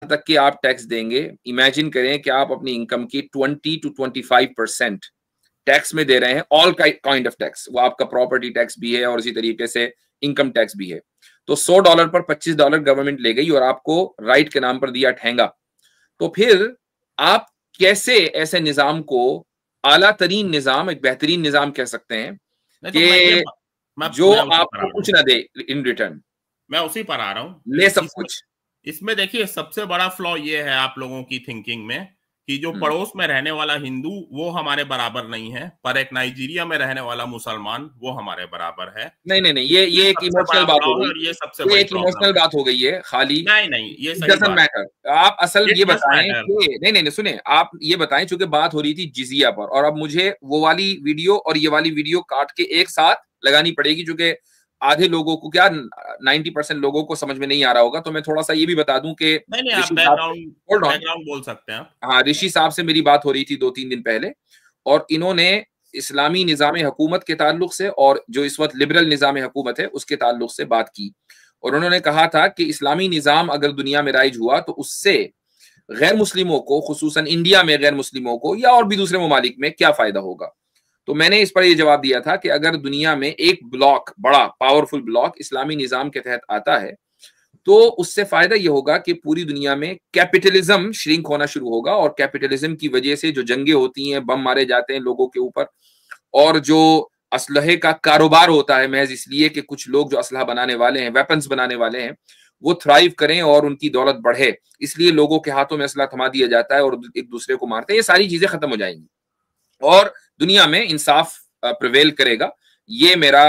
तक के आप टैक्स देंगे, इमेजिन करें कि आप अपनी इनकम की 20 to 25% टैक्स में दे रहे हैं, ऑल काइंड ऑफ टैक्स, वो आपका प्रॉपर्टी टैक्स भी है और इसी तरीके से इनकम टैक्स भी है। तो $100 पर $25 गवर्नमेंट ले गई और आपको राइट के नाम पर दिया ठेंगा। तो फिर आप कैसे ऐसे निजाम को आला तरीन निजाम, एक बेहतरीन निजाम कह सकते हैं कि जो आपको कुछ ना दे इन रिटर्न, मैं उसी पर आ रहा हूँ, ले सब कुछ। इसमें देखिए सबसे बड़ा फ्लॉ ये है आप लोगों की थिंकिंग में कि जो पड़ोस में रहने वाला हिंदू वो हमारे बराबर नहीं है, पर एक नाइजीरिया में रहने वाला मुसलमान वो हमारे बराबर है। नहीं नहीं नहीं, ये एक इमोशनल बात हो गई, ये सबसे बड़ी एक इमोशनल बात हो गई है खाली। नहीं ये सही डजंट मैटर। आप असल ये बताएं कि नहीं नहीं सुने, आप ये बताएं, चूंकि बात हो रही थी जिजिया पर, और अब मुझे वो वाली वीडियो और ये वाली वीडियो काट के एक साथ लगानी पड़ेगी, क्योंकि आधे लोगों को क्या 90% लोगों को समझ में नहीं आ रहा होगा। तो मैं थोड़ा सा ये भी बता दूं कि बैकग्राउंड बोल सकते हैं। हाँ, ऋषि साहब से मेरी बात हो रही थी 2-3 दिन पहले, और इन्होंने इस्लामी निज़ाम हुकूमत के ताल्लुक से और जो इस वक्त लिबरल निज़ाम हुकूमत है उसके ताल्लुक से बात की। और उन्होंने कहा था कि इस्लामी निज़ाम अगर दुनिया में राइज हुआ तो उससे गैर मुस्लिमों को, खुसूसन इंडिया में गैर मुस्लिमों को या और भी दूसरे ममालिक में क्या फायदा होगा। तो मैंने इस पर यह जवाब दिया था कि अगर दुनिया में एक ब्लॉक, बड़ा पावरफुल ब्लॉक इस्लामी निज़ाम के तहत आता है तो उससे फायदा यह होगा कि पूरी दुनिया में कैपिटलिज्म श्रिंक होना शुरू होगा, और कैपिटलिज्म की वजह से जो जंगें होती हैं, बम मारे जाते हैं लोगों के ऊपर, और जो असलहे का कारोबार होता है महज इसलिए कि कुछ लोग जो असलहा बनाने वाले हैं, वेपन्स बनाने वाले हैं, वो थ्राइव करें और उनकी दौलत बढ़े, इसलिए लोगों के हाथों में असलहा थमा दिया जाता है और एक दूसरे को मारते हैं। ये सारी चीजें खत्म हो जाएंगी और दुनिया में इंसाफ प्रिवेल करेगा। ये मेरा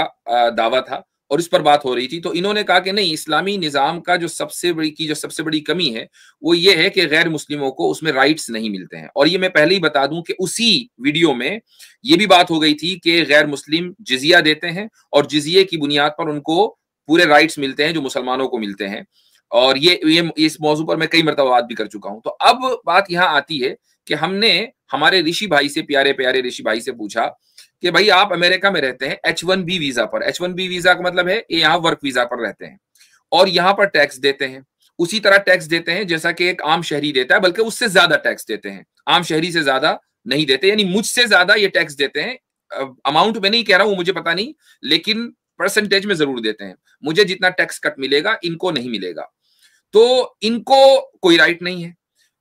दावा था और इस पर बात हो रही थी। तो इन्होंने कहा कि नहीं, इस्लामी निज़ाम का जो सबसे बड़ी कमी है वो ये है कि गैर मुस्लिमों को उसमें राइट्स नहीं मिलते हैं। और ये मैं पहले ही बता दूं कि उसी वीडियो में ये भी बात हो गई थी कि गैर मुस्लिम जिजिया देते हैं और जिजिये की बुनियाद पर उनको पूरे राइट्स मिलते हैं जो मुसलमानों को मिलते हैं। और ये इस मौजू पर मैं कई मरतबा बात भी कर चुका हूं। तो अब बात यहां आती है कि हमने हमारे ऋषि भाई से, प्यारे प्यारे ऋषि भाई से पूछा कि भाई आप अमेरिका में रहते हैं H1B वीजा पर। H1B वीजा का मतलब है ये यहाँ वर्क वीजा पर रहते हैं और यहाँ पर टैक्स देते हैं, उसी तरह टैक्स देते हैं जैसा कि एक आम शहरी देता है, बल्कि उससे ज्यादा टैक्स देते हैं, आम शहरी से ज्यादा नहीं देते, यानी मुझसे ज्यादा ये टैक्स देते हैं। अमाउंट में नहीं कह रहा हूं, मुझे पता नहीं, लेकिन परसेंटेज में जरूर देते हैं। मुझे जितना टैक्स कट मिलेगा इनको नहीं मिलेगा, तो इनको कोई राइट नहीं है।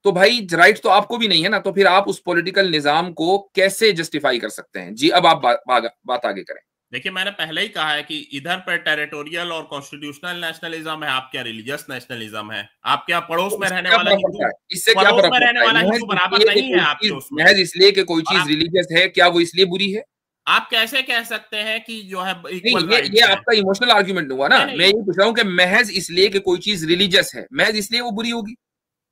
तो भाई राइट तो आपको भी नहीं है ना, तो फिर आप उस पॉलिटिकल निजाम को कैसे जस्टिफाई कर सकते हैं? जी अब आप बात आगे करें। देखिए मैंने पहले ही कहा है कि इधर पर टेरिटोरियल और कॉन्स्टिट्यूशनल नेशनलिज्म है, आप क्या रिलीजियस नेशनलिज्म है, आप क्या पड़ोस में रहने वाला हिंदू, इससे क्या फर्क पड़ता है? हिंदू बराबर नहीं है आपके उसमें। महज इसलिए कि कोई चीज रिलीजियस है, क्या वो इसलिए बुरी है? आप कैसे कह सकते हैं कि जो है ये आपका इमोशनल आर्ग्यूमेंट हुआ ना। मैं ये पूछ रहा हूँ कि महज इसलिए कि कोई चीज रिलीजियस है, महज इसलिए वो बुरी होगी?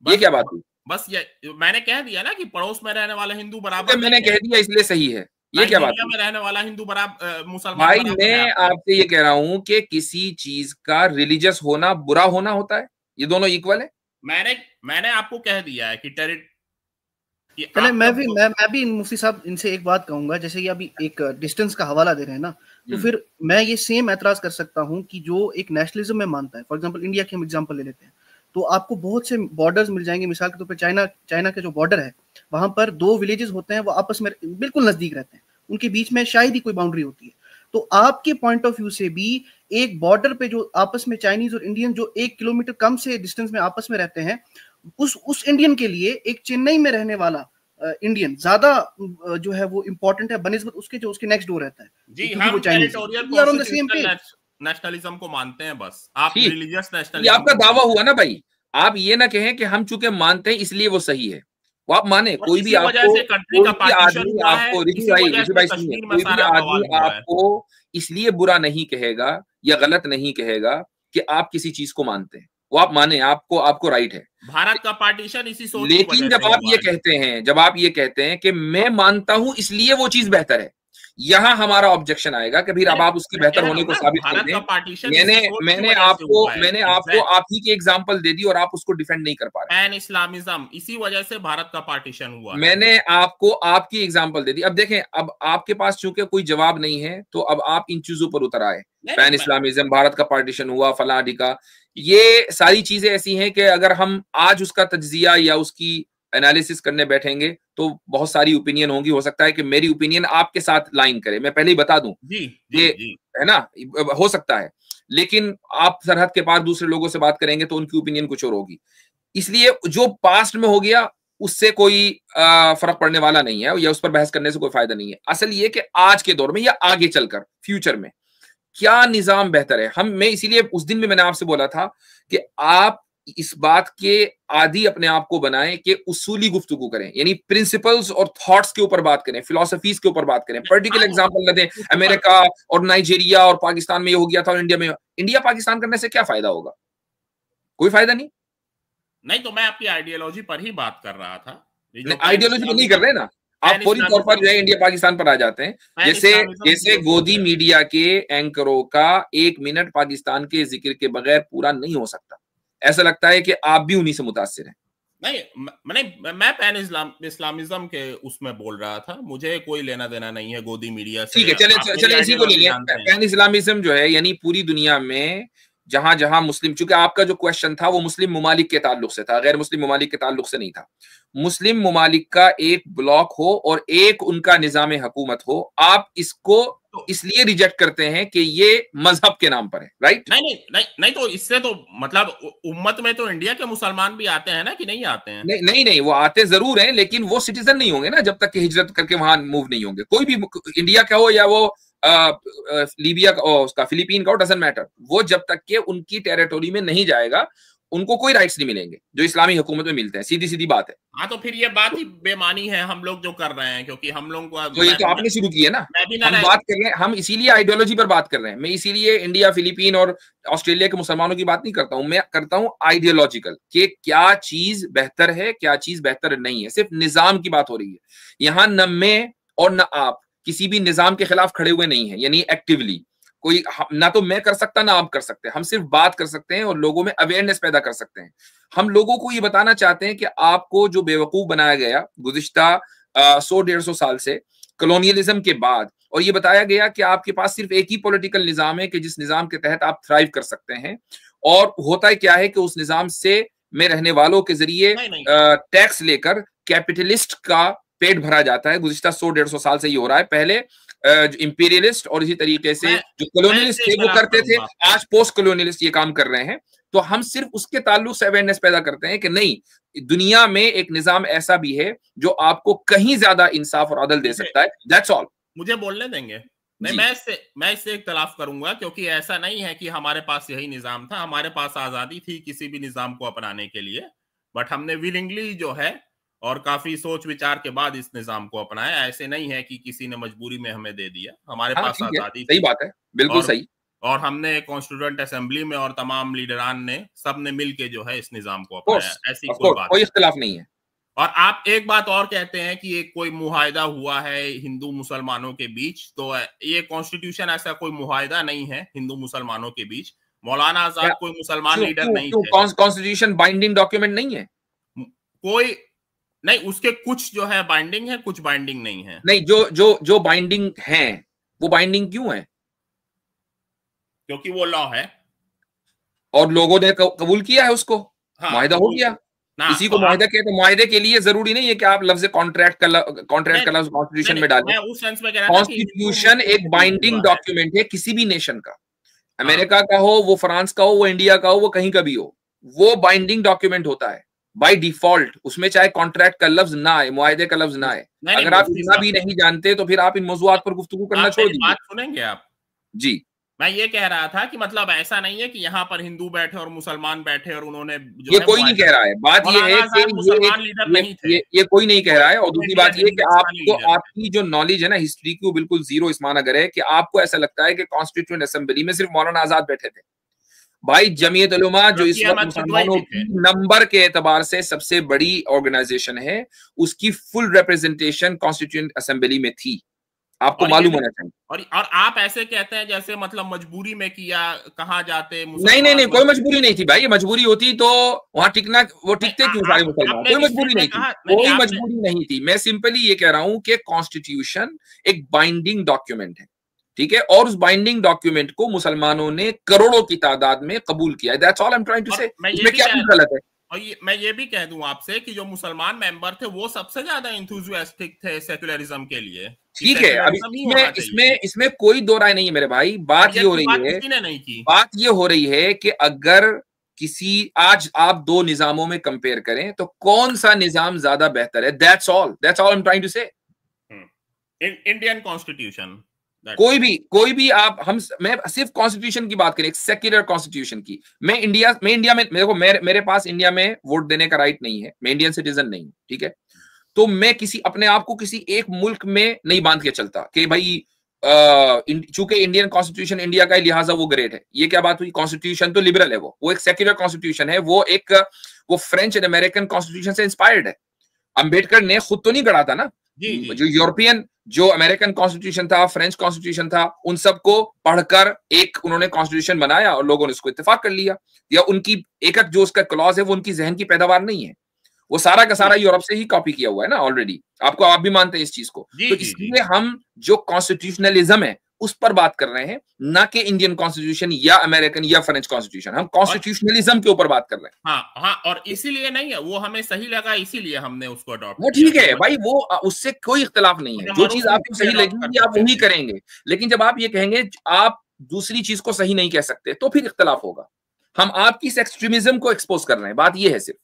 ये क्या बात हुई? बस ये मैंने कह दिया ना कि पड़ोस में रहने वाला हिंदू बराबर, मैंने कह दिया इसलिए सही है, ये क्या बात में रहने वाला हिंदू बराबर, मुसलमान भाई मैं आपसे ये कह रहा हूं कि किसी चीज का रिलीजियस होना बुरा होना होता है? ये दोनों इक्वल है। मैंने आपको कह दिया है कि चले मैं भी मुफ्ती साहब इनसे एक बात कहूंगा, जैसे ये अभी एक डिस्टेंस का हवाला दे रहे हैं ना, तो फिर मैं ये सेम एतराज कर सकता हूं कि जो एक नेशनलिज्म में मानता है, फॉर एग्जांपल इंडिया के हम एग्जांपल ले लेते हैं, तो आपको बहुत से बॉर्डर्स मिल जाएंगे। मिसाल के तौर पर चाइना के जो बॉर्डर है वहां पर 2 विलेजेस होते हैं, वो आपस में बिल्कुल नजदीक रहते हैं, उनके बीच में शायद ही कोई बाउंड्री होती है। तो आपके पॉइंट ऑफ व्यू से भी एक बॉर्डर पे जो आपस में चाइनीज और इंडियन जो 1 किलोमीटर कम से डिस्टेंस में आपस में रहते हैं, उस इंडियन के लिए एक चेन्नई में रहने वाला इंडियन ज्यादा जो है वो इम्पोर्टेंट है बनस्बत उसके जो उसके नेक्स्ट डोर रहता है। जी हम टेरिटोरियल नेशनलिज्म को मानते हैं, बस आप रिलीजियस नेशनलिज्म, आपका दावा हुआ ना भाई। आप ये ना कहें कि हम चूंकि मानते हैं इसलिए वो सही है, वो आप माने। कोई भी आपको इसलिए बुरा नहीं कहेगा या गलत नहीं कहेगा कि आप किसी चीज को मानते हैं, वो आप माने, आपको राइट है। भारत का पार्टीशन इसी सोच, लेकिन जब आप ये कहते हैं कि मैं मानता हूं इसलिए वो चीज बेहतर है, यहाँ हमारा ऑब्जेक्शन आएगा कि भाई अब आप उसके बेहतर होने को साबित कर दें। मैंने आपको आप ही की एग्जांपल दे दी और आप उसको डिफेंड नहीं कर पा रहे। पैन इस्लामिज्म, इसी वजह से भारत का पार्टीशन हुआ। मैंने आपको आपकी एग्जांपल दे दी। अब देखें, अब आपके पास चूंकि कोई जवाब नहीं है तो अब आप इन चीजों पर उतर आए। पैन इस्लामिज्म, भारत का पार्टीशन हुआ, फला ढिका, ये सारी चीजें ऐसी हैं कि अगर हम आज उसका तज्जिया या उसकी एनालिसिस करने बैठेंगे तो बहुत सारी ओपिनियन होंगी। हो सकता है कि मेरी ओपिनियन आपके साथ लाइन करे, मैं पहले ही बता दूं, ये है ना, हो सकता है। लेकिन आप सरहद के पार दूसरे लोगों से बात करेंगे तो उनकी ओपिनियन कुछ और होगी। इसलिए जो पास्ट में हो गया उससे कोई फर्क पड़ने वाला नहीं है या उस पर बहस करने से कोई फायदा नहीं है। असल ये कि आज के दौर में या आगे चलकर फ्यूचर में क्या निजाम बेहतर है। मैं इसीलिए उस दिन भी मैंने आपसे बोला था कि आप इस बात के आदि अपने आप को बनाएं कि उसूली गुफ्तगू करें, यानी प्रिंसिपल्स और थॉट्स के ऊपर बात करें, फिलोसफीज के ऊपर बात करें। पर्टिकुलर एग्जांपल न दें, अमेरिका और नाइजीरिया और पाकिस्तान में ये हो गया था और इंडिया पाकिस्तान करने से क्या फायदा होगा? कोई फायदा नहीं। तो मैं आपकी आइडियोलॉजी पर ही बात कर रहा था। आइडियोलॉजी पर नहीं कर रहे ना आप, पूरी तौर पर जो है इंडिया पाकिस्तान पर आ जाते हैं। जैसे गोदी मीडिया के एंकरों का 1 मिनट पाकिस्तान के जिक्र के बगैर पूरा नहीं हो सकता। ऐसा लगता है कि आप भी उन्हीं से मुतासिर हैं। नहीं, मैं पैन इस्लामिज्म के उसमें बोल रहा था, मुझे कोई लेना देना नहीं है गोदी मीडिया से। ठीक है, चले इसी को ले लिया। पैन इस्लामिज्म जो है यानी पूरी दुनिया में जहां जहां मुस्लिम, चूंकि आपका जो क्वेश्चन था वो मुस्लिम ममालिक के ताल्लुक से था, गैर मुस्लिम ममालिक के ताल्लुक से नहीं था। मुस्लिम ममालिक का एक ब्लॉक हो और एक उनका निजाम हुकूमत हो, आप इसको इसलिए रिजेक्ट करते हैं कि ये मजहब के नाम पर है, राइट? नहीं, तो इससे तो मतलब उम्मत में तो इंडिया के मुसलमान भी आते हैं ना, कि नहीं आते हैं? नहीं, वो आते जरूर हैं, लेकिन वो सिटीजन नहीं होंगे ना जब तक कि हिजरत करके वहां मूव नहीं होंगे। कोई भी इंडिया का हो या वो लीबिया का, उसका फिलीपीन का, डजंट मैटर। वो जब तक के उनकी टेरिटोरी में नहीं जाएगा उनको कोई राइट्स नहीं मिलेंगे जो इस्लामी हुकूमत में मिलते हैं। सीधी बात है। हाँ, तो फिर ये बात ही बेमानी है हम लोग जो कर रहे हैं, क्योंकि हम लोग को तो ये तो आपने शुरू की है ना। हम बात कर रहे हैं, हम इसीलिए आइडियोलॉजी पर बात कर रहे हैं। मैं इसीलिए इंडिया, फिलीपीन और ऑस्ट्रेलिया के मुसलमानों की बात नहीं करता हूं, मैं करता हूं आइडियोलॉजिकल, कि क्या चीज बेहतर है, क्या चीज बेहतर नहीं है। सिर्फ निजाम की बात हो रही है यहां। न मैं और न आप किसी भी निजाम के खिलाफ खड़े हुए नहीं है, यानी एक्टिवली कोई ना तो मैं कर सकता ना आप कर सकते। हम सिर्फ बात कर सकते हैं और लोगों में अवेयरनेस पैदा कर सकते हैं। हम लोगों को ये बताना चाहते हैं कि आपको जो बेवकूफ बनाया गया गुज़िश्ता 100-150 साल से कॉलोनियलिज्म के बाद, और ये बताया गया कि आपके पास सिर्फ एक ही पॉलिटिकल निजाम है कि जिस निजाम के तहत आप थ्राइव कर सकते हैं। और होता क्या है कि उस निजाम से में रहने वालों के जरिए टैक्स लेकर कैपिटलिस्ट का पेट भरा जाता है। गुज़िश्ता 100-150 साल से ये हो रहा है। पहले जो इंपीरियलिस्ट और इसी तरीके से जो कॉलोनियलिस्ट थे वो करते थे, आज पोस्ट कॉलोनियलिस्ट ये काम कर रहे हैं। तो हम सिर्फ उसके ताल्लुक से अवेयरनेस पैदा करते हैं कि नहीं, दुनिया में एक निजाम ऐसा भी है जो आपको कहीं ज्यादा इंसाफ और अदल दे सकता है। That's all. मुझे बोलने देंगे? नहीं, मैं इससे इख्तलाफ करूंगा, क्योंकि ऐसा नहीं है कि हमारे पास यही निजाम था। हमारे पास आजादी थी किसी भी निजाम को अपनाने के लिए, बट हमने विलिंगली जो है और काफी सोच विचार के बाद इस निजाम को अपनाया। ऐसे नहीं है कि किसी ने मजबूरी में हमें दे दिया। हमारे पास आजादी, सही बात है, बिल्कुल सही। और हमने कॉन्स्टिट्यूएंट असेंबली में और तमाम लीडरान ने सबने मिलके जो है इस निजाम को अपनाया। ऐसी कोई इख्तिलाफ नहीं है। और आप एक बात और कहते हैं कि एक कोई मुआहिदा हुआ है हिंदू मुसलमानों के बीच, तो ये कॉन्स्टिट्यूशन ऐसा कोई मुआहिदा नहीं है हिंदू मुसलमानों के बीच। मौलाना आजाद कोई मुसलमान लीडर नहीं थे। कॉन्स्टिट्यूशन बाइंडिंग डॉक्यूमेंट नहीं है कोई नहीं, उसके कुछ जो है बाइंडिंग है, कुछ बाइंडिंग नहीं है। नहीं, जो बाइंडिंग है वो बाइंडिंग क्यों है? क्योंकि वो लॉ है और लोगों ने कबूल किया है उसको। हाँ, मुआहिदा हो गया। इसी को मुआहिदा कहते हैं। तो मुआहिदे के लिए जरूरी नहीं है कि आप लफ्ज कॉन्ट्रैक्ट का लफ्ज कॉन्स्टिट्यूशन में डालें। उस सेंस में कह रहा था कि कॉन्स्टिट्यूशन एक बाइंडिंग डॉक्यूमेंट है किसी भी नेशन का। अमेरिका का हो, वो फ्रांस का हो, वो इंडिया का हो, वो कहीं का भी हो, वो बाइंडिंग डॉक्यूमेंट होता है बाय डिफॉल्ट। उसमें चाहे कॉन्ट्रैक्ट का लफ्ज ना आए, मुआहिदे का लफ्ज ना आए। अगर आप इतना भी नहीं जानते तो फिर आप इन मौजूआत पर गुफ्तगू करना छोड़ दीजिए। बात सुनेंगे आप? जी, मैं ये कह रहा था कि मतलब ऐसा नहीं है कि यहाँ पर हिंदू बैठे और मुसलमान बैठे और उन्होंने जो ये कोई नहीं कह रहा है। बात ये है कि मुसलमान लीडर नहीं थे। ये कोई नहीं कह रहा है। और दूसरी बात ये कि आपको आपकी जो नॉलेज है ना हिस्ट्री की, वो बिल्कुल जीरो इस माना है कि आपको ऐसा लगता है कि कॉन्स्टिट्यूएंट असेंबली में सिर्फ मौलाना आजाद बैठे थे। भाई जमीयत उलमा जो इस वक्त मुसलमानों की नंबर के एतबार से सबसे बड़ी ऑर्गेनाइजेशन है, उसकी फुल रिप्रेजेंटेशन कॉन्स्टिट्यूएंट असेंबली में थी। आपको मालूम होना चाहिए। और आप ऐसे कहते हैं जैसे मतलब मजबूरी में किया, कहाँ जाते? नहीं, कोई मजबूरी नहीं थी भाई। मजबूरी होती तो वहां टिकना, वो टिकते क्यों सारे मुसलमान? कोई मजबूरी नहीं थी, कोई मजबूरी नहीं थी। मैं सिंपली ये कह रहा हूं कि कॉन्स्टिट्यूशन एक बाइंडिंग डॉक्यूमेंट है, ठीक है, और उस बाइंडिंग डॉक्यूमेंट को मुसलमानों ने करोड़ों की तादाद में कबूल किया है। That's all I am trying to say. इसमें क्या गलत है? और मैं ये भी कह दूं आपसे कि जो मुसलमान मेंबर थे वो सबसे ज्यादा इंथुजियास्टिक थे सेक्युलरिज्म के लिए। ठीक है, अब इसमें कोई दो राय नहीं है मेरे भाई। बात ये हो रही है, नहीं की बात ये हो रही है कि अगर किसी, आज आप दो निजामों में कंपेयर करें तो कौन सा निजाम ज्यादा बेहतर है? That's all I am trying to say. Indian constitution, कोई भी आप, मैं सिर्फ कॉन्स्टिट्यूशन की बात करें, एक सेक्युलर कॉन्स्टिट्यूशन की। मैं इंडिया में मेरे पास इंडिया में वोट देने का राइट नहीं है, मैं इंडियन सिटीजन नहीं हूं, ठीक है। तो मैं अपने आप को किसी एक मुल्क में नहीं बांध के चलता कि भाई चूंकि इंडियन कॉन्स्टिट्यूशन इंडिया का है लिहाजा वो ग्रेट है। ये क्या बात हुई? कॉन्स्टिट्यूशन तो लिबरल है, वो एक सेक्युलर कॉन्स्टिट्यूशन है, वो फ्रेंच एंड अमेरिकन कॉन्स्टिट्यूशन से इंस्पायर्ड है। अंबेडकर ने खुद तो नहीं गढ़ा था ना। जो यूरोपियन, जो अमेरिकन कॉन्स्टिट्यूशन था, फ्रेंच कॉन्स्टिट्यूशन था, उन सबको पढ़कर एक उन्होंने कॉन्स्टिट्यूशन बनाया और लोगों ने उसको इत्तेफाक कर लिया। या उनकी एक जो उसका क्लॉज है वो उनकी जहन की पैदावार नहीं है, वो सारा का सारा यूरोप से ही कॉपी किया हुआ है ना ऑलरेडी। आप भी मानते हैं इस चीज को। तो इसलिए हम जो कॉन्स्टिट्यूशनलिज्म है उस पर बात कर रहे हैं, ना कि इंडियन कॉन्स्टिट्यूशन या अमेरिकन या फ्रेंच कॉन्स्टिट्यूशन। हम कॉन्स्टिट्यूशनलिज्म के ऊपर बात कर रहे हैं। हाँ, और इसीलिए नहीं है, वो हमें सही लगा, इसीलिए हमने उसको अडॉप्ट। वो ठीक है भाई, वो उससे कोई इख्तिलाफ नहीं है। जो चीज आपको सही लगेगी आप वही करेंगे, लेकिन जब आप ये कहेंगे आप दूसरी चीज को सही नहीं कह सकते तो फिर इख्तिलाफ होगा। हम आपकी इस एक्सट्रीमिज्म को एक्सपोज कर रहे हैं, बात ये है सिर्फ।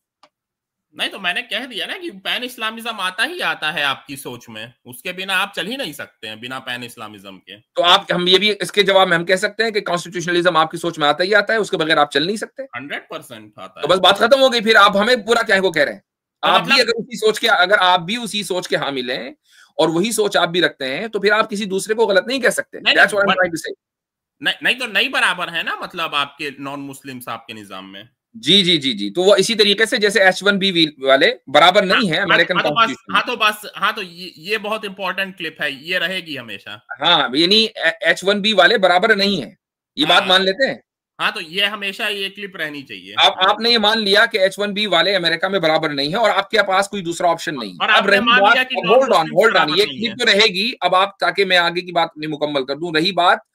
नहीं तो मैंने कह दिया ना कि पैन इस्लामिज्म आता ही आता है आपकी सोच में, उसके बिना आप चल ही नहीं सकते हैं बिना पैन इस्लामिज्म के। तो हम ये भी इसके जवाब में हम कह सकते हैं कि कॉन्स्टिट्यूशनलिज्म आपकी सोच में आता ही आता है, उसके बगैर आप चल नहीं सकते। 100% आता है। तो बस बात खत्म हो गई। फिर आप हमें पूरा क्या को कह रहे हैं? आप भी अगर उसी सोच के हामिल हैं और वही सोच आप भी रखते हैं तो फिर आप किसी दूसरे को गलत नहीं कह सकते। नहीं तो नहीं बराबर है ना, मतलब आपके नॉन मुस्लिम्स आपके निजाम में। जी। तो वो इसी तरीके से जैसे H1B वाले बराबर नहीं है अमेरिकन कॉन्स्टिट्यूशन। हाँ तो ये बहुत इंपॉर्टेंट क्लिप है, ये रहेगी हमेशा। हाँ, यानी H1B वाले बराबर नहीं है, ये बात मान लेते हैं। हाँ तो ये हमेशा ये क्लिप रहनी चाहिए। आपने ये मान लिया कि H1B वाले अमेरिका में बराबर नहीं है और आपके पास कोई दूसरा ऑप्शन नहीं है। अब रही बात, होल्ड ऑन, ये क्लिप तो रहेगी अब आप, ताकि मैं आगे की बात अपनी मुकम्मल कर दूं। रही बात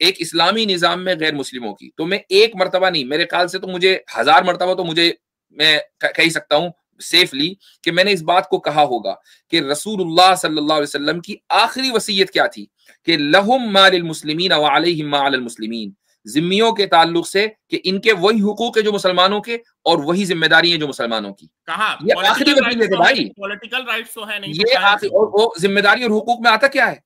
एक इस्लामी निजाम में गैर मुस्लिमों की, तो मैं एक मर्तबा नहीं, मेरे ख्याल से तो मुझे 1000 मर्तबा तो मैं कह सकता हूं सेफली कि मैंने इस बात को कहा होगा कि रसूलुल्लाह सल्लल्लाहु अलैहि वसल्लम की आखिरी वसीयत क्या थी कि लहुम मा लिल मुस्लिमीन व अलैहिम मा अलल मुस्लिमीन, जिम्मियों के ताल्लुक से कि इनके वही हुकूक है जो मुसलमानों के और वही जिम्मेदारी है जो मुसलमानों की। कहा ये आखिरी वसीयत है भाई, पॉलिटिकल राइट्स तो है नहीं, ये आखिरी, और वो जिम्मेदारी और हुकूक में आता क्या है?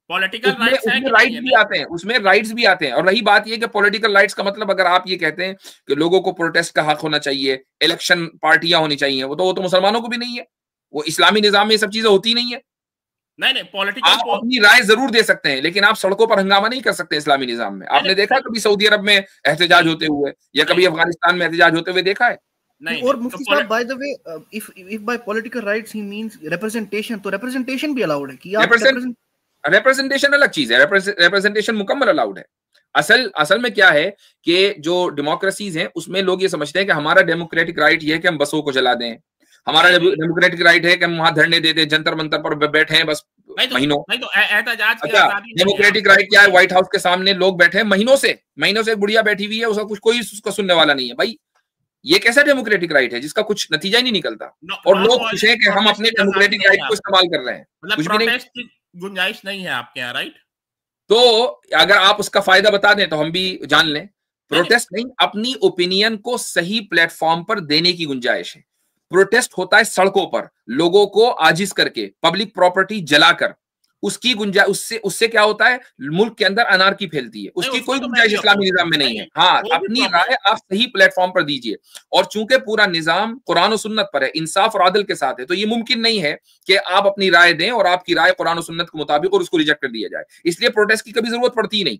पॉलिटिकल राइट्स भी आते हैं, उसमें राइट्स भी आते हैं। और रही बात ये कि पॉलिटिकल राइट्स का मतलब अगर आप ये कहते हैं कि लोगों को प्रोटेस्ट का हक होना चाहिए, इलेक्शन पार्टियां होनी चाहिए, वो तो मुसलमानों को भी नहीं है। वो इस्लामी निजाम में ये सब चीजें होती नहीं है। नहीं पॉलिटिकल, आप अपनी राय जरूर दे सकते हैं लेकिन आप सड़कों पर हंगामा नहीं कर सकते इस्लामी निजाम में। आपने देखा कभी सऊदी अरब में एहतजाज होते हुए या कभी अफगानिस्तान में एहतजाज होते हुए देखा है? नहीं। और मुफ्ती साहब, by the way, if bye political rights he means representation, तो रिप्रेजेंटेशन भी अलाउड है कि आप रिप्रेजेंटेशन अलग चीज है, रिप्रेजेंटेशन मुकम्मल अलाउड है। असल में क्या है कि जो डेमोक्रेसीज हैं उसमें लोग ये समझते हैं कि हमारा डेमोक्रेटिक राइट ये है कि हम बसों को जला दें, हमारा डेमोक्रेटिक राइट है कि हम वहां धरने देते, जंतर मंतर पर बैठे हैं बस महीनों। अच्छा, डेमोक्रेटिक राइट क्या है? व्हाइट हाउस के सामने लोग बैठे हैं महीनों से एक बुढ़िया बैठी हुई है, उसका कोई उसका सुनने वाला नहीं है। भाई ये कैसा डेमोक्रेटिक राइट है जिसका कुछ नतीजा ही नहीं निकलता? और लोग खुश हैं कि हम अपने डेमोक्रेटिक राइट को इस्तेमाल कर रहे हैं, कुछ भी नहीं, गुंजाइश नहीं है आपके यहाँ, राइट? तो अगर आप उसका फायदा बता दें तो हम भी जान लें। प्रोटेस्ट नहीं, अपनी ओपिनियन को सही प्लेटफॉर्म पर देने की गुंजाइश है। प्रोटेस्ट होता है सड़कों पर, लोगों को आजिज करके, पब्लिक प्रॉपर्टी जलाकर, उसकी गुंजाइश, उससे क्या होता है? मुल्क के अंदर अनार्की फैलती है, उसकी कोई गुंजाइश इस्लामी निजाम में नहीं है। हाँ, अपनी राय आप सही प्लेटफॉर्म पर दीजिए। और चूंकि पूरा निजाम कुरान और सुन्नत पर है, इंसाफ और आदल के साथ है, तो ये मुमकिन नहीं है कि आप अपनी राय दें और आपकी राय कुरान और सुन्नत के मुताबिक और उसको रिजेक्ट कर दिया जाए। इसलिए प्रोटेस्ट की कभी जरूरत पड़ती ही नहीं।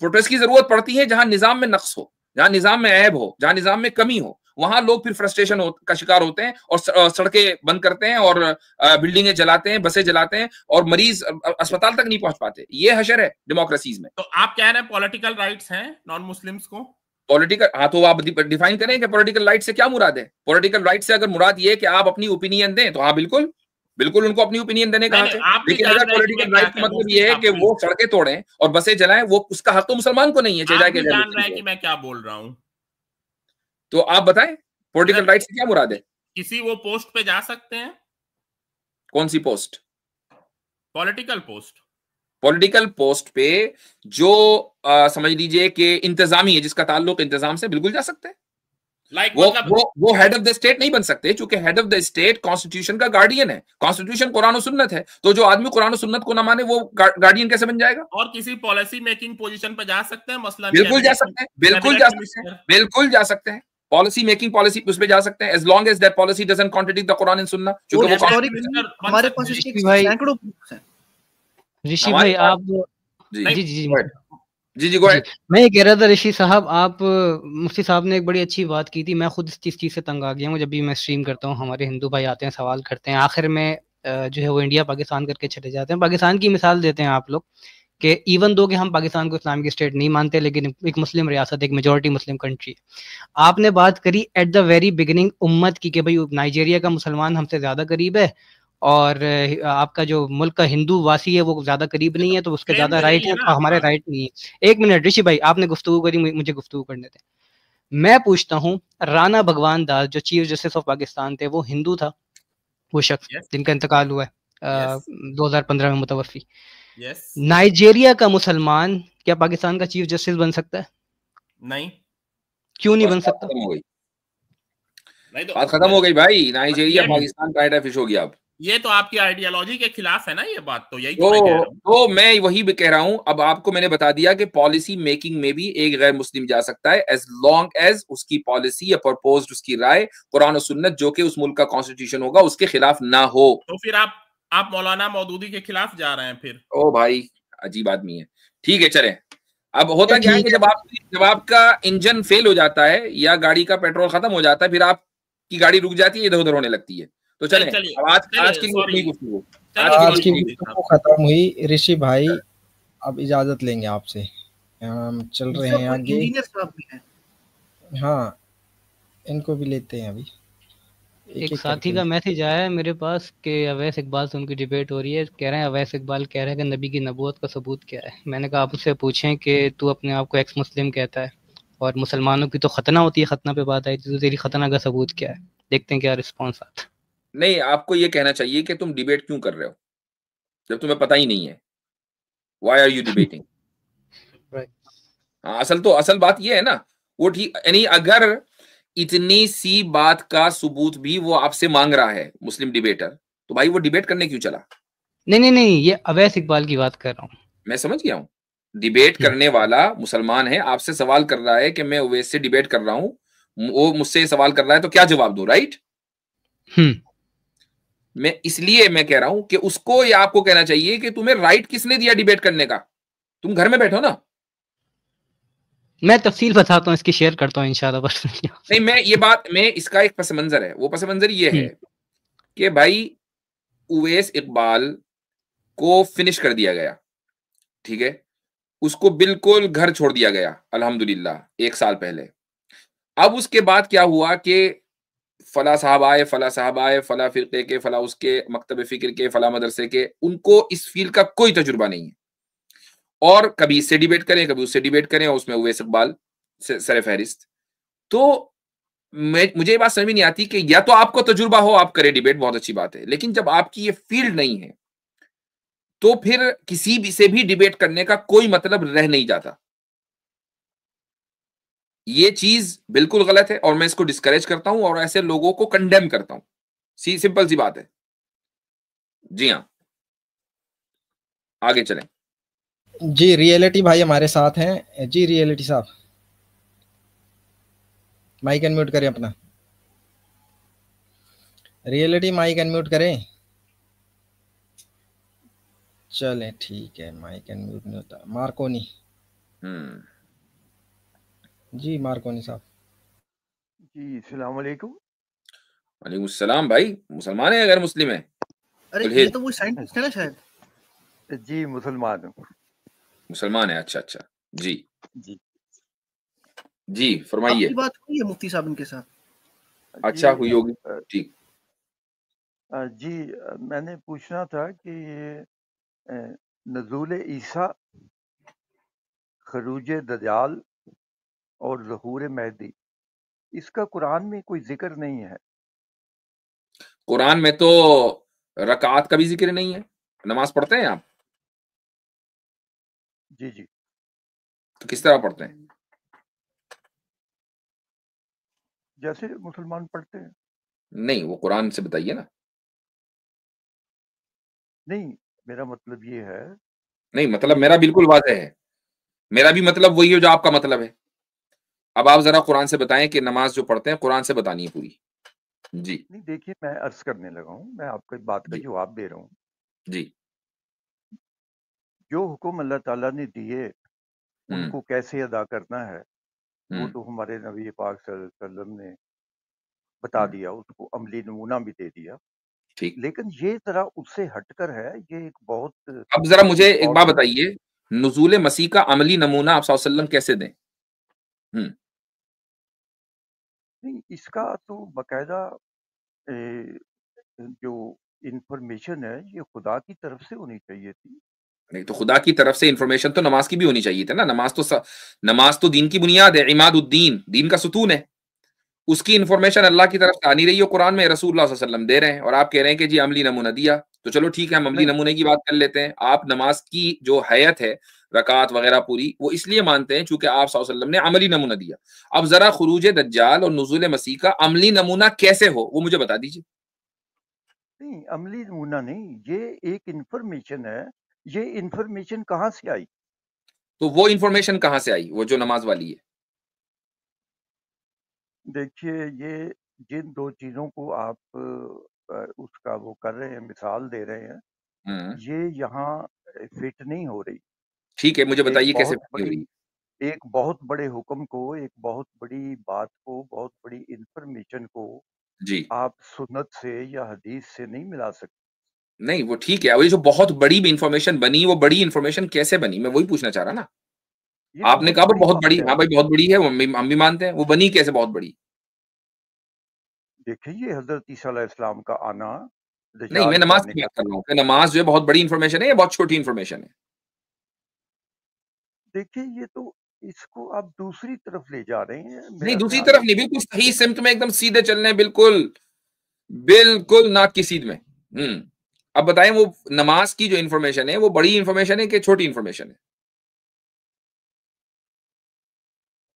प्रोटेस्ट की जरूरत पड़ती है जहां निजाम में नक्स हो, जहां निजाम में ऐब हो, जहां निजाम में कमी हो, वहां लोग फिर फ्रस्ट्रेशन का शिकार होते हैं और सड़कें बंद करते हैं और बिल्डिंगें जलाते हैं, बसें जलाते हैं और मरीज अस्पताल तक नहीं पहुंच पाते। ये हशर है डेमोक्रेसीज में। तो आप कह रहे हैं पॉलिटिकल राइट्स हैं नॉन मुस्लिम्स को? पॉलिटिकल, हाँ, तो आप डिफाइन करें कि पॉलिटिकल राइट से क्या मुराद है। पॉलिटिकल राइट से अगर मुराद ये है कि आप अपनी ओपिनियन दें, तो हाँ बिल्कुल बिल्कुल उनको अपनी ओपिनियन देने का हक है। लेकिन अगर पॉलिटिकल राइट का मतलब ये है कि वो सड़कें तोड़ें और बसें जलाएं, वो उसका हक तो मुसलमान को नहीं है, चाहे कि जान रहे हैं कि मैं क्या बोल रहा हूं। तो आप बताएं पॉलिटिकल राइट से क्या मुराद है? किसी वो पोस्ट पे जा सकते हैं? कौन सी post? Political post. Political post पे जो समझ लीजिए कि इंतजामी है, जिसका ताल्लुक इंतजाम से, बिल्कुल जा सकते हैं। वो हेड ऑफ द स्टेट नहीं बन सकते, क्योंकि head of the state constitution का गार्डियन है। कॉन्स्टिट्यूशन कुरान और सुन्नत है, तो जो आदमी कुरान और सुन्नत को ना माने वो गार्डियन कैसे बन जाएगा? और किसी पॉलिसी मेकिंग पोजीशन पे जा सकते हैं, मसलन बिल्कुल जा सकते हैं, बिल्कुल जा सकते हैं, बिल्कुल जा सकते हैं। पॉलिसी मेकिंग पॉलिसी उस पे जा सकते हैं, as long as that policy doesn't contradict the Quran and Sunnah. क्योंकि हमारे पास सैकड़ों ऋषि भाई आप जी गो अहेड। मैं ये कह रहा था ऋषि साहब, आप मुफ्ती साहब ने एक बड़ी अच्छी बात की थी। मैं खुद इस चीज़ से तंग आ गया हूँ। जब भी मैं स्ट्रीम करता हूँ, हमारे हिंदू भाई आते हैं, सवाल करते हैं, आखिर में जो है वो इंडिया पाकिस्तान करके चले जाते हैं। पाकिस्तान की मिसाल देते हैं आप लोग कि इवन दो कि हम पाकिस्तान को इस्लाम की स्टेट नहीं मानते, लेकिन एक मुस्लिम रियासत, एक मेजॉरिटी मुस्लिम कंट्री है। आपने बात करी एट द वेरी बिगिनिंग उम्मत की कि भाई नाइजीरिया का मुसलमान हमसे ज़्यादा करीब है और आपका जो मुल्क का हिंदू वासी है वो ज्यादा करीब नहीं है, तो उसके ज्यादा राइट है, तो हमारे राइट नहीं है। एक मिनट ऋषि भाई, आपने गुफ्तगू करी, मुझे गुफ्तगू करने दें। मैं पूछता हूँ, राणा भगवान दास जो चीफ जस्टिस ऑफ पाकिस्तान थे, वो हिंदू था? वो शख्स जिनका इंतकाल हुआ है 2015 में मुतवफ़ी। नाइजीरिया का मुसलमान क्या पाकिस्तान का चीफ जस्टिस बन सकता है? नहीं। क्यों नहीं बन सकता? बात खत्म हो गई भाई। नाइजीरिया पाकिस्तान का फिश हो गया। अब ये तो आपकी आइडियोलॉजी के खिलाफ है ना ये बात। तो यही तो मैं कह रहा हूं। तो मैं वही भी कह रहा हूं। अब आपको मैंने बता दिया कि पॉलिसी मेकिंग में भी एक गैर मुस्लिम जा सकता है, एज लॉन्ग एज उसकी पॉलिसी या प्रपोज्ड उसकी राय कुरान और सुन्नत, जो कि उस मुल्क का कॉन्स्टिट्यूशन होगा, उसके खिलाफ ना हो। तो फिर आप मौलाना मौदूदी के खिलाफ जा रहे हैं फिर? ओ भाई, अजीब आदमी है। ठीक है, चले। अब होता क्या है कि जब आपका इंजन फेल हो जाता है या गाड़ी का पेट्रोल खत्म हो जाता है, फिर आपकी गाड़ी रुक जाती है, इधर उधर होने लगती है। तो चले, अब आज की गुफ्तगू खत्म हुई। ऋषि भाई अब इजाजत लेंगे आपसे, हम चल रहे हैं आगे। हाँ, इनको भी लेते हैं अभी। एक साथी का मैसेज आया है मेरे पास कि अवैस इकबाल से उनकी डिबेट हो रही है। कह रहे हैं, अवैस इकबाल कह रहे हैं कि नबी की नबूवत का सबूत क्या है। मैंने कहा आप उससे पूछें कि तू अपने आप को एक्स मुस्लिम कहता है और मुसलमानों की तो खतना होती है, खतना पे बात आई थी, तो तेरी खतना का सबूत क्या है? देखते हैं क्या रिस्पॉन्स आता है। नहीं, आपको ये कहना चाहिए कि तुम डिबेट क्यों कर रहे हो जब तुम्हें पता ही नहीं है। Why are you debating? हाँ, असल बात ये है ना, वो ठीक, यानी अगर इतनी सी बात का सबूत भी वो आपसे मांग रहा है मुस्लिम डिबेटर, तो भाई वो डिबेट करने क्यों चला? नहीं, ये अवैस इकबाल की बात कर रहा हूँ। मैं समझ गया हूँ। डिबेट करने वाला मुसलमान है, आपसे सवाल कर रहा है कि मैं अवैस से डिबेट कर रहा हूँ, वो मुझसे सवाल कर रहा है, तो क्या जवाब दूं? राइट। मैं इसलिए मैं कह रहा हूं कि उसको या आपको कहना चाहिए कि तुम्हें राइट किसने दिया डिबेट करने का? तुम घर में बैठो ना। मैं तफसील बताता हूं, इसकी शेयर करता हूं इंशाल्लाह पर्सनली। नहीं, मैं इसका एक पस मंजर है। वो पस मंजर ये है कि भाई उवैस इकबाल को फिनिश कर दिया गया, ठीक है, उसको बिल्कुल घर छोड़ दिया गया अल्हम्दुलिल्लाह 1 साल पहले। अब उसके बाद क्या हुआ कि फला साहब आए, फला फिरके के, फला उसके मकतब फिक्र के, फला मदरसे के, उनको इस फील्ड का कोई तजुर्बा नहीं है और कभी इससे डिबेट करें, कभी उससे डिबेट करें, और उसमें उवैस इकबाल सर फहरिस्त। तो मुझे ये बात समझ में नहीं आती कि या तो आपको तजुर्बा हो, आप करें डिबेट, बहुत अच्छी बात है, लेकिन जब आपकी ये फील्ड नहीं है तो फिर किसी भी से भी डिबेट करने का कोई मतलब रह नहीं जाता। ये चीज बिल्कुल गलत है और मैं इसको डिस्करेज करता हूं और ऐसे लोगों को कंडेम करता हूं। सिंपल सी बात है। जी हाँ, आगे चलें। जी रियलिटी भाई हमारे साथ हैं। जी रियलिटी साहब, माइक अनम्यूट करें अपना। रियलिटी माइक अनम्यूट करें। चलें ठीक है, माइक अनम्यूट नहीं होता। मार्कोनी। जी मार्कोनी साहब। जी अस्सलाम वालेकुम। वालेकुम सलाम भाई, मुसलमान है अगर मुस्लिम है? अरे ये तो वो साइंटिस्ट है ना शायद। जी मुसलमान हूँ। मुसलमान है, अच्छा अच्छा, जी जी जी फरमाइए। आपकी बात हुई है मुफ्ती साहब इनके साथ? अच्छा हुई होगी, ठीक। जी मैंने पूछना था कि ये नज़ूल ईसा, खरूज दजाल और ज़हूर महदी, इसका कुरान में कोई जिक्र नहीं है। कुरान में तो रकात का भी जिक्र नहीं है। नमाज पढ़ते हैं आप? जी जी। तो किस तरह पढ़ते हैं? जैसे मुसलमान पढ़ते हैं। नहीं, वो कुरान से बताइए ना। नहीं, मेरा मतलब ये है। नहीं, मतलब मेरा बिल्कुल वाज़ेह है। मेरा भी मतलब वही है जो आपका मतलब है। अब आप जरा कुरान से बताएं कि नमाज जो पढ़ते हैं कुरान से बतानी है पूरी। जी नहीं देखिए, मैं अर्ज करने लगा हूँ, मैं आपकी बात का जी जवाब दे रहा हूँ। जी। जो हुक्म अल्लाह ताला ने दिए हम्म उनको कैसे अदा करना है, वो हम्म तो हमारे नबी पाक सल्लल्लाहु अलैहि वसल्लम ने बता दिया, उसको अमली नमूना भी दे दिया। ठीक। लेकिन ये जरा उससे हटकर है, ये एक बहुत अब जरा मुझे एक बात इम्पोर्टेंट। बताइए, नुज़ूल मसीह का अमली नमूना आप सल्लल्लाहु अलैहि वसल्लम कैसे दें? नहीं, इसका तो बाकायदा जो इंफॉर्मेशन है ये खुदा की तरफ से होनी चाहिए थी। नहीं तो खुदा की तरफ से इंफॉर्मेशन तो नमाज की भी होनी चाहिए थी ना। नमाज तो दीन की बुनियाद है, इमादुद्दीन, दीन का सुतून है। उसकी इंफॉर्मेशन अल्लाह की तरफ से आ नहीं रही है कुरान में, रसूलुल्लाह सल्लल्लाहु अलैहि वसल्लम दे रहे हैं और आप कह रहे हैं कि जी अमली नमूना दिया। तो चलो ठीक है, हम अमली नहीं नमूने की बात कर लेते हैं। आप नमाज की जो हैत है, रकात वगैरह पूरी, वो इसलिए मानते हैं चूंकि आप सल्लल्लाहु अलैहि वसल्लम ने अमली नमूना दिया। अब जरा खुरूज दज्जाल और नुज़ूल मसीह का अमली नमूना कैसे हो वो मुझे बता दीजिए। नहीं, अमली नमूना नहीं, ये एक इंफॉर्मेशन है। ये इंफॉर्मेशन कहाँ से आई? तो वो इंफॉर्मेशन कहां से आई, वो जो नमाज वाली है? देखिए, ये जिन दो चीजों को आप उसका वो कर रहे हैं, मिसाल दे रहे हैं, हम्म, ये यहाँ फिट नहीं हो रही। ठीक है, मुझे एक बताइए कैसे बहुत नहीं हो बड़ी रही। एक बहुत बड़े हुक्म को, एक बहुत बड़ी बात को, बहुत बड़ी इंफॉर्मेशन को जी आप सुन्नत से या हदीस से नहीं मिला सकते। नहीं, वो ठीक है, वो ये जो बहुत बड़ी इंफॉर्मेशन बनी, वो बड़ी इंफॉर्मेशन कैसे बनी, मैं वही पूछना चाह रहा ना। ये आपने बहुत कहा वो बड़ी बहुत बात बड़ी, है। हाँ भाई बहुत बड़ी है, वो हम भी मानते हैं। वो बनी कैसे बहुत बड़ी? देखिए, ये हजरत ईसा अलैहिस्सलाम का आना, नहीं, मैं दज्जाल के नमाज आने की का। बात कर रहा हूँ कि नमाज जो है बहुत बड़ी इंफॉर्मेशन है या बहुत छोटी इंफॉर्मेशन है? देखिए, ये तो इसको आप दूसरी तरफ ले जा रहे हैं, नहीं, मेरा दूसरी ख्याल तरफ है नहीं, कि बिल्कुल सही सिमत में एकदम सीधे चलने हैं, बिल्कुल बिल्कुल नाक की सीध में। अब बताएं, वो नमाज की जो इंफॉर्मेशन है वो बड़ी इंफॉर्मेशन है कि छोटी इंफॉर्मेशन है?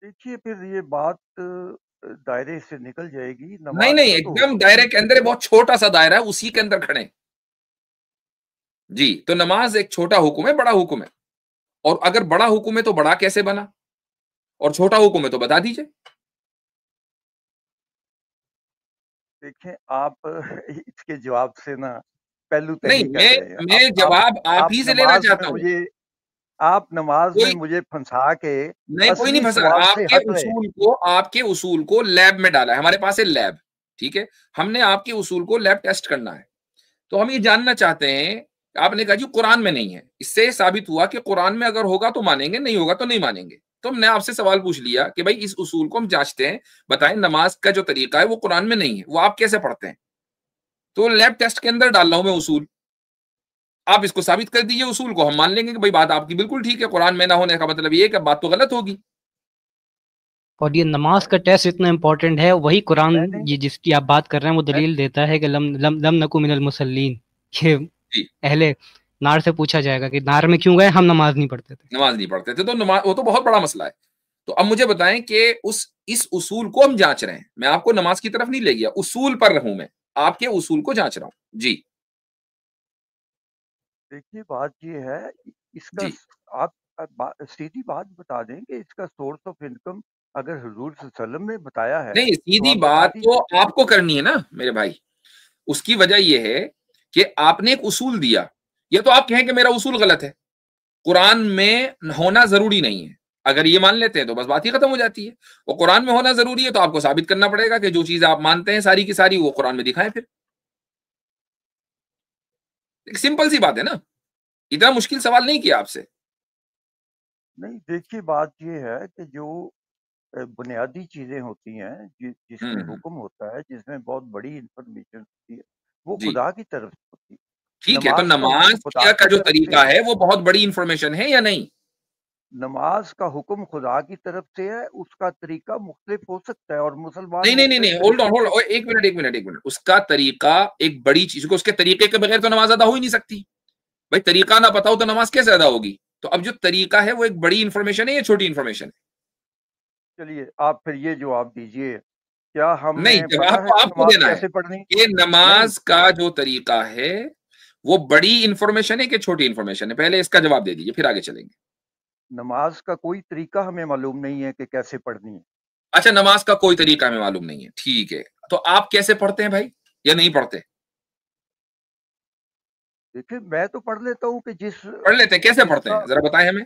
देखिए, फिर ये बात दायरे से निकल जाएगी। नहीं नमाज नहीं, का तो एकदम हुक्म दायरे ही। के अंदर है, बहुत छोटा सा दायरा है, उसी के अंदर खड़े हैं। जी, तो नमाज एक छोटा हुक्म है, बड़ा हुक्म है। और अगर बड़ा हुक्म है तो बड़ा कैसे बना, और छोटा हुक्म है तो बता दीजिए। देखिए, आप इसके जवाब से ना पहलू नहीं, तही कर मैं रहे हैं। मैं जवाब आप आप ही से लेना नमाज में चाहता हूं। मुझे आप नमाज में कोई मुझे फंसा के नहीं, कोई नहीं असली फंसा। सवाल से हट रहे हैं। आपके उसूल को लैब में डाला है, हमारे पास है लैब। ठीक है, हमने आपके उसूल को लैब टेस्ट करना है। तो हम ये जानना चाहते हैं, आपने कहा जी कुरान में नहीं है, इससे साबित हुआ कि कुरान में अगर होगा तो मानेंगे, नहीं होगा तो नहीं मानेंगे। तो हमने आपसे सवाल पूछ लिया कि भाई इस उसूल को हम जांचते हैं, बताएं नमाज का जो तरीका है वो कुरान में नहीं है, वो आप कैसे पढ़ते हैं? तो लैब टेस्ट के अंदर डाल रहा हूं मैं उसूल, आप इसको साबित कर दीजिए उसूल को, हम मान लेंगे कि भाई बात आपकी बिल्कुल ठीक है। कुरान में ना होने का मतलब ये है कि बात तो गलत होगी। और ये नमाज का टेस्ट इतना इम्पोर्टेंट है, वही कुरान मैंने ये जिसकी आप बात कर रहे हैं वो मैं, दलील देता है कि लम लम लम नकु मिनल मुसल्लीन। ये जी, अहले नार से पूछा जाएगा कि नार में क्यों गए, हम नमाज नहीं पढ़ते थे। नमाज नहीं पढ़ते थे, तो नमाज वो तो बहुत बड़ा मसला है। तो अब मुझे बताएं कि इस उसूल को हम जांच रहे हैं, मैं आपको नमाज की तरफ नहीं ले गया, उसूल पर रहूं मैं, आपके उसूल को जांच रहा हूं। जी देखिए, बात ये है, इसका जी। आप सीधी बात बता दें कि इसका सोर्स ऑफ इनकम अगर हुजूर सल्लल्लाहु अलैहि वसल्लम ने बताया है नहीं, तो सीधी आप बता बात तो दीजिए। आपको करनी है ना मेरे भाई। उसकी वजह यह है कि आपने एक उसूल दिया, या तो आप कहें कि मेरा उसूल गलत है, कुरान में होना जरूरी नहीं है। अगर ये मान लेते हैं तो बस बात ही खत्म हो जाती है। वो कुरान में होना जरूरी है तो आपको साबित करना पड़ेगा कि जो चीज आप मानते हैं सारी की सारी वो कुरान में दिखाएं। फिर एक सिंपल सी बात है ना, इतना मुश्किल सवाल नहीं किया आपसे। नहीं, देखिए बात ये है कि जो बुनियादी चीजें होती हैं जिसमें हुक्म होता है, जिसमें बहुत बड़ी इंफॉर्मेशन होती है, वो खुदा की तरफ से होती है। ठीक है, तो नमाज का जो तरीका है वो बहुत बड़ी इंफॉर्मेशन है या नहीं? नमाज का हुक्म खुदा की तरफ से है, उसका तरीका मुख्तलिफ हो सकता है और मुसलमान नहीं, होल्ड ऑन, एक मिनट। उसका तरीका एक बड़ी चीज को, उसके तरीके के बगैर तो नमाज अदा हो ही नहीं सकती भाई। तरीका ना पता हो तो नमाज कैसे अदा होगी? तो अब जो तरीका है वो एक बड़ी इंफॉर्मेशन है या छोटी इंफॉर्मेशन है? चलिए आप फिर ये जवाब दीजिए, क्या हम नहीं, जवाब तो आपको देना है कि नमाज का जो तरीका है वो बड़ी इंफॉर्मेशन है कि छोटी इंफॉर्मेशन है? पहले इसका जवाब दे दीजिए, फिर आगे चलेंगे। नमाज का कोई तरीका हमें मालूम नहीं है कि कैसे पढ़नी है। अच्छा, नमाज का कोई तरीका हमें मालूम नहीं है, ठीक है। तो आप कैसे पढ़ते हैं भाई, या नहीं पढ़ते? देखिए मैं तो पढ़ लेता हूँ कि जिस पढ़ लेते हैं, कैसे पढ़ते हैं जरा बताएं हमें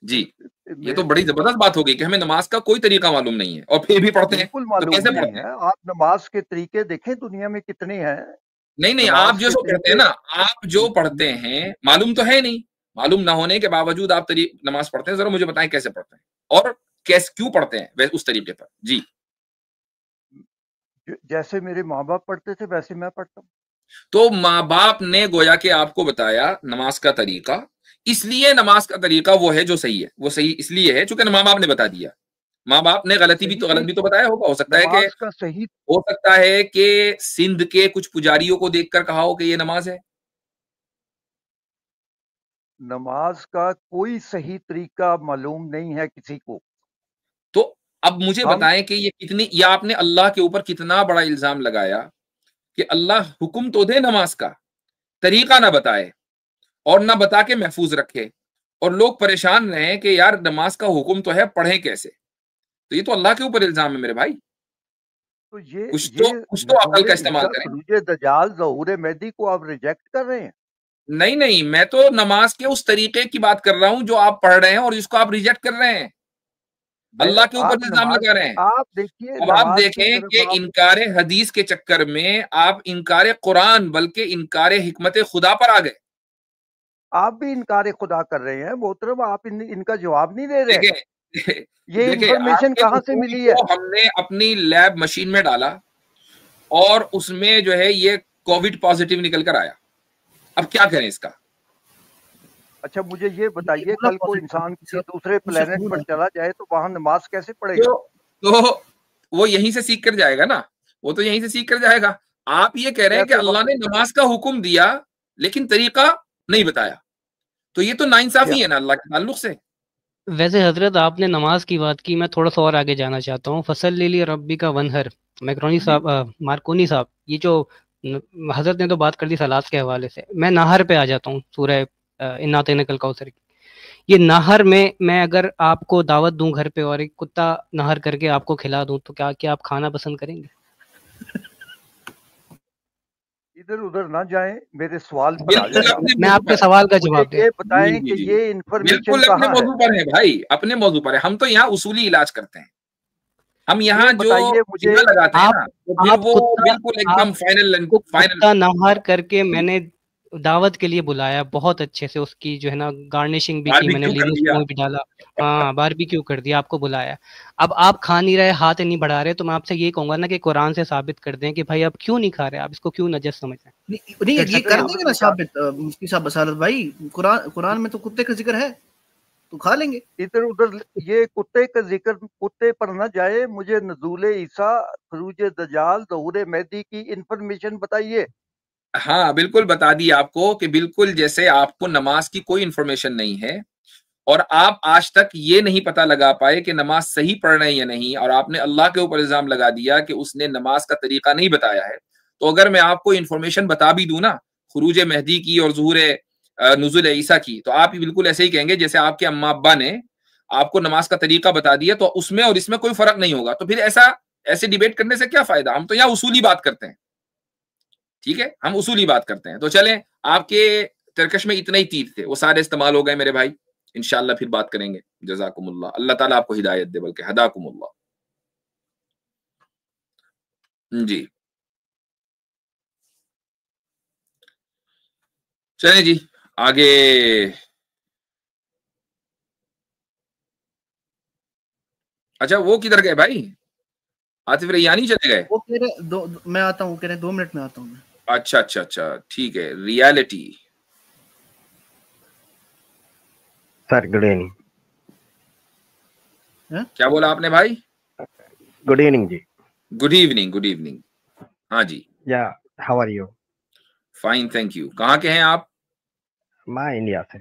जी। ये तो बड़ी जबरदस्त बात होगी कि हमें नमाज का कोई तरीका मालूम नहीं है और फिर भी पढ़ते हैं। बिल्कुल मालूम कैसे नहीं पढ़ते हैं? है। आप नमाज के तरीके देखें दुनिया में कितने हैं। नहीं, आप जो पढ़ते हैं ना, आप जो पढ़ते हैं मालूम तो है नहीं। मालूम ना होने के बावजूद आप नमाज पढ़ते हैं, जरा मुझे बताएं कैसे पढ़ते हैं और कैसे क्यों पढ़ते हैं उस तरीके पर जी। जैसे मेरे माँ बाप पढ़ते थे वैसे मैं पढ़ता हूँ। तो माँ बाप ने गोया के आपको बताया नमाज का तरीका, इसलिए नमाज का तरीका वो है जो सही है। वो सही इसलिए है चूंकि माँ बाप ने बता दिया। माँ बाप ने गलत भी तो बताया होगा। हो सकता है कि सिंध के कुछ पुजारियों को देखकर कहा हो कि ये नमाज है। नमाज का कोई सही तरीका मालूम नहीं है किसी को। तो अब मुझे बताएं कि ये आपने अल्लाह के ऊपर कितना बड़ा इल्जाम लगाया कि अल्लाह हुक्म तो दे नमाज का, तरीका ना बताए और ना बता के महफूज रखे, और लोग परेशान रहे कि यार नमाज का हुक्म तो है, पढ़े कैसे? तो ये तो अल्लाह के ऊपर इल्जाम है मेरे भाई। तो ये कुछ तो अकल का इस्तेमाल करें। खुरूज दज्जाल, ज़हूर मेहदी को आप रिजेक्ट कर रहे हैं। नहीं, मैं तो नमाज के उस तरीके की बात कर रहा हूं जो आप पढ़ रहे हैं और इसको आप रिजेक्ट कर रहे हैं, अल्लाह के ऊपर इल्जाम लगा रहे हैं। आप देखिए, अब आप देखें कि इनकारे हदीस के चक्कर में आप इनकारे कुरान बल्कि इनकारे हिकमत खुदा पर आ गए। आप भी इनकार खुदा कर रहे हैं मोहतरम, आप इनका जवाब नहीं दे रहे। ये इंफॉर्मेशन कहाँ से मिली है? हमने अपनी लैब मशीन में डाला और उसमें जो है ये कोविड पॉजिटिव निकल कर आया। अब क्या करें इसका? अच्छा मुझे ये बताइए, कल को इंसान किसी दूसरे प्लेनेट पर चला जाए तो वहां नमाज कैसे पढ़ेगा? तो वो यहीं से सीख कर जाएगा ना, वो तो यहीं से सीख कर जाएगा। आप ये कह रहे हैं कि अल्लाह ने नमाज का हुक्म दिया लेकिन तरीका नहीं बताया, तो ये तो नाइंसाफी है ना अल्लाह के ताल्लुक से। वैसे हजरत आपने नमाज की बात की, मैं थोड़ा सा और आगे जाना चाहता हूँ। फसल ले लिया रब्बी का वनहर, मार्कोनी साहब, ये जो हजरत ने तो बात कर दी सलात के हवाले से, मैं नाहर पे आ जाता हूँ, सूरह इन्ना अतैनाकल कौसर की। ये नाहर में मैं अगर आपको दावत दूं घर पे और एक कुत्ता नाहर करके आपको खिला दूं तो क्या आप खाना पसंद करेंगे? इधर उधर ना जाएं, मेरे सवाल पर आ जाएं। मैं आपके सवाल का जवाब ये बताएं कि ये इंफॉर्मेशन अपने मौजू पर है भाई, अपने मौजू पर है। हम तो यहाँ उसूली इलाज करते हैं। हम यहाँ जो मुझे लगाते हैं ना, तो फिर वो बिल्कुल एकदम फाइनल नाहर करके मैंने दावत के लिए बुलाया, बहुत अच्छे से उसकी जो है ना गार्निशिंग भी की मैंने, लीमू भी डाला, हाँ बारबेक्यू कर दिया, आपको बुलाया। अब आप खा नहीं रहे, हाथ नहीं बढ़ा रहे, तो मैं आपसे ये कहूंगा ना कि कुरान से साबित कर दें कि भाई आप क्यों नहीं खा रहे, आप इसको क्यों नजस समझ रहे हैं? नहीं ये कर देंगे ना साबित मुफ्ती साहब बसारत भाई, कुरान में तो कुत्ते का जिक्र है तो खा लेंगे। इधर उधर ये कुत्ते का जिक्र कुत्ते पर न जाए। मुझे नज़ूल ईसा, खुरूज दज्जाल, ज़हूर मेहदी की इंफॉर्मेशन बताइए। हाँ बिल्कुल बता दी आपको कि बिल्कुल जैसे आपको नमाज की कोई इंफॉर्मेशन नहीं है और आप आज तक ये नहीं पता लगा पाए कि नमाज सही पढ़ रहे हैं या नहीं, और आपने अल्लाह के ऊपर इल्जाम लगा दिया कि उसने नमाज का तरीका नहीं बताया है, तो अगर मैं आपको इंफॉर्मेशन बता भी दूं ना खुरूज मेहदी की और ज़ुहूर नुज़ूल ईसा की, तो आप बिल्कुल ऐसे ही कहेंगे जैसे आपके अम्मा अब्बा ने आपको नमाज का तरीका बता दिया, तो उसमें और इसमें कोई फर्क नहीं होगा। तो फिर ऐसे डिबेट करने से क्या फायदा? हम तो यहाँ उसूली बात करते हैं, ठीक है, हम उसूली बात करते हैं। तो चलें, आपके तरकश में इतने ही तीर थे, वो सारे इस्तेमाल हो गए मेरे भाई। इंशाल्लाह फिर बात करेंगे। जज़ाकुमुल्लाह, अल्लाह ताला आपको हिदायत दे, बल्कि हदाकुमुल्लाह। जी चले जी आगे। अच्छा वो किधर गए भाई? आतिफ रैयानी चले गए? वो कह रहे मैं आता हूँ, कह रहे 2 मिनट में आता हूँ मैं। अच्छा अच्छा अच्छा ठीक है। Reality sir good evening. क्या बोला आपने भाई? गुड इवनिंग जी। Good evening, good evening. हाँ जी। Yeah how are you? Fine thank you. कहाँ के हैं आप? मैं इंडिया से।